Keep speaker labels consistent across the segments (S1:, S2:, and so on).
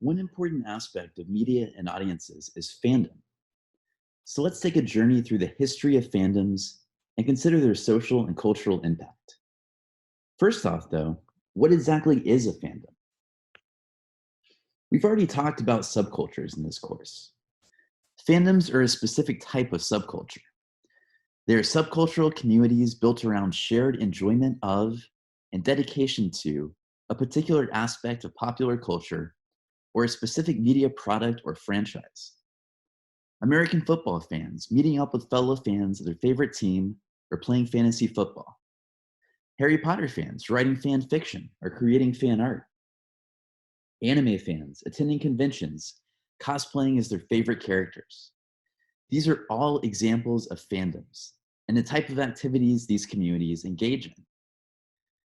S1: One important aspect of media and audiences is fandom. So let's take a journey through the history of fandoms and consider their social and cultural impact. First off, though, what exactly is a fandom? We've already talked about subcultures in this course. Fandoms are a specific type of subculture. They are subcultural communities built around shared enjoyment of and dedication to a particular aspect of popular culture or a specific media product or franchise. American football fans meeting up with fellow fans of their favorite team or playing fantasy football. Harry Potter fans writing fan fiction or creating fan art. Anime fans attending conventions, cosplaying as their favorite characters. These are all examples of fandoms and the type of activities these communities engage in.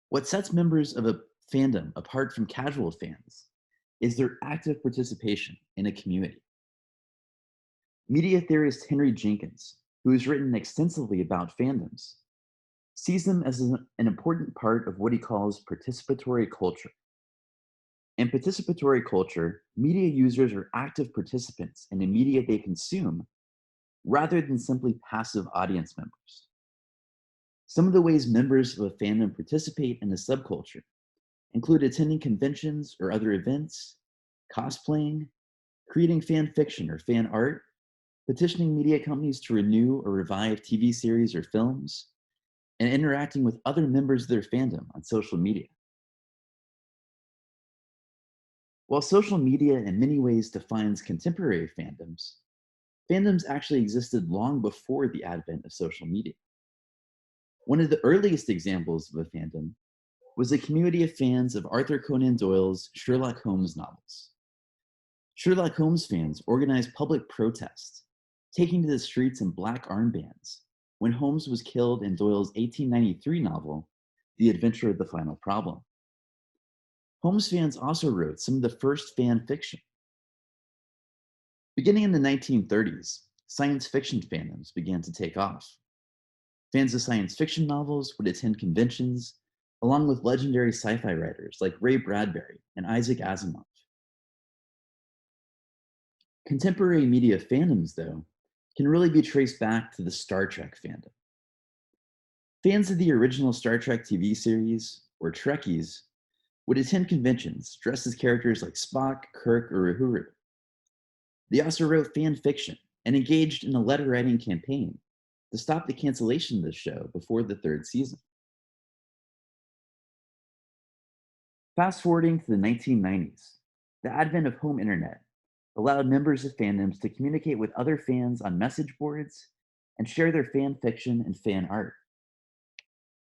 S1: What sets members of a fandom apart from casual fans is their active participation in a community. Media theorist Henry Jenkins, who has written extensively about fandoms, sees them as an important part of what he calls participatory culture. In participatory culture, media users are active participants in the media they consume rather than simply passive audience members. Some of the ways members of a fandom participate in a subculture include attending conventions or other events, cosplaying, creating fan fiction or fan art, petitioning media companies to renew or revive TV series or films, and interacting with other members of their fandom on social media. While social media in many ways defines contemporary fandoms, fandoms actually existed long before the advent of social media. One of the earliest examples of a fandom was a community of fans of Arthur Conan Doyle's Sherlock Holmes novels. Sherlock Holmes fans organized public protests, taking to the streets in black armbands when Holmes was killed in Doyle's 1893 novel, The Adventure of the Final Problem. Holmes fans also wrote some of the first fan fiction. Beginning in the 1930s, science fiction fandoms began to take off. Fans of science fiction novels would attend conventions along with legendary sci-fi writers like Ray Bradbury and Isaac Asimov. Contemporary media fandoms, though, can really be traced back to the Star Trek fandom. Fans of the original Star Trek TV series, or Trekkies, would attend conventions dressed as characters like Spock, Kirk, or Uhuru. They also wrote fan fiction and engaged in a letter writing campaign to stop the cancellation of the show before the third season. Fast forwarding to the 1990s, the advent of home internet allowed members of fandoms to communicate with other fans on message boards and share their fan fiction and fan art.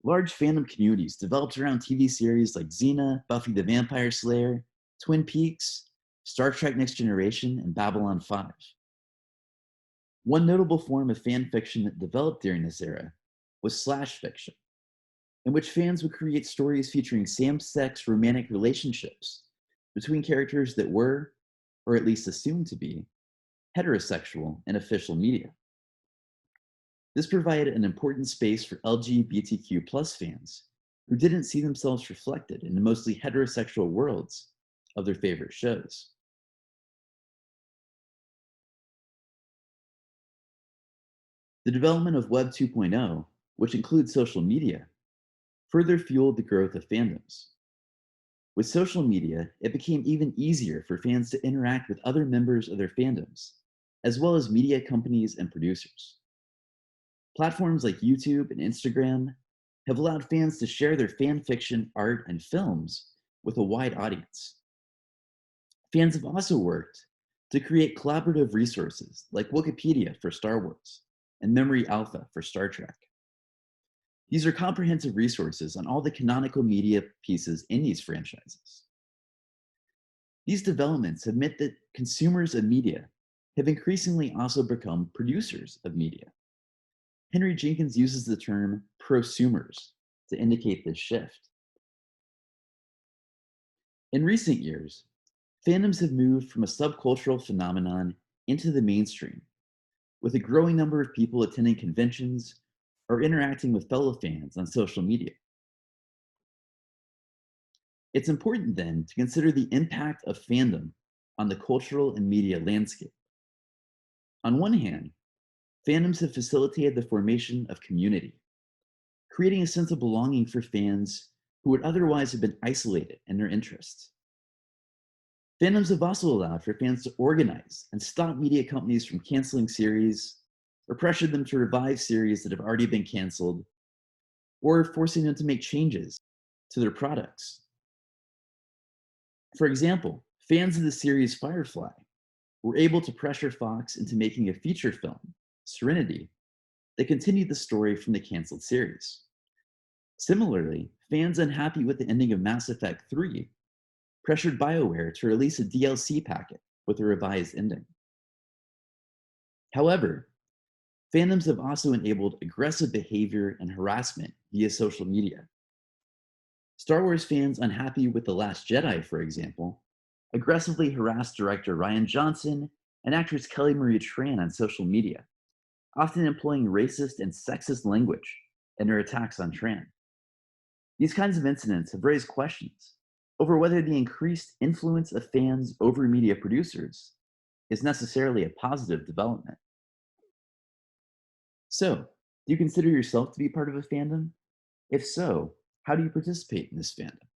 S1: Large fandom communities developed around TV series like Xena, Buffy the Vampire Slayer, Twin Peaks, Star Trek Next Generation, and Babylon 5. One notable form of fan fiction that developed during this era was slash fiction, in which fans would create stories featuring same-sex romantic relationships between characters that were, or at least assumed to be, heterosexual in official media. This provided an important space for LGBTQ plus fans who didn't see themselves reflected in the mostly heterosexual worlds of their favorite shows. The development of Web 2.0, which includes social media, further fueled the growth of fandoms. With social media, it became even easier for fans to interact with other members of their fandoms, as well as media companies and producers. Platforms like YouTube and Instagram have allowed fans to share their fan fiction, art, and films with a wide audience. Fans have also worked to create collaborative resources like Wikipedia for Star Wars and Memory Alpha for Star Trek. These are comprehensive resources on all the canonical media pieces in these franchises. These developments have meant that consumers of media have increasingly also become producers of media. Henry Jenkins uses the term prosumers to indicate this shift. In recent years, fandoms have moved from a subcultural phenomenon into the mainstream, with a growing number of people attending conventions or interacting with fellow fans on social media. It's important then to consider the impact of fandom on the cultural and media landscape. On one hand, fandoms have facilitated the formation of community, creating a sense of belonging for fans who would otherwise have been isolated in their interests. Fandoms have also allowed for fans to organize and stop media companies from canceling series, or pressured them to revive series that have already been canceled, or forcing them to make changes to their products. For example, fans of the series Firefly were able to pressure Fox into making a feature film, Serenity, that continued the story from the canceled series. Similarly, fans unhappy with the ending of Mass Effect 3 pressured BioWare to release a DLC packet with a revised ending. However, fandoms have also enabled aggressive behavior and harassment via social media. Star Wars fans unhappy with The Last Jedi, for example, aggressively harassed director Rian Johnson and actress Kelly Marie Tran on social media, often employing racist and sexist language in their attacks on Tran. These kinds of incidents have raised questions over whether the increased influence of fans over media producers is necessarily a positive development. So, do you consider yourself to be part of a fandom? If so, how do you participate in this fandom?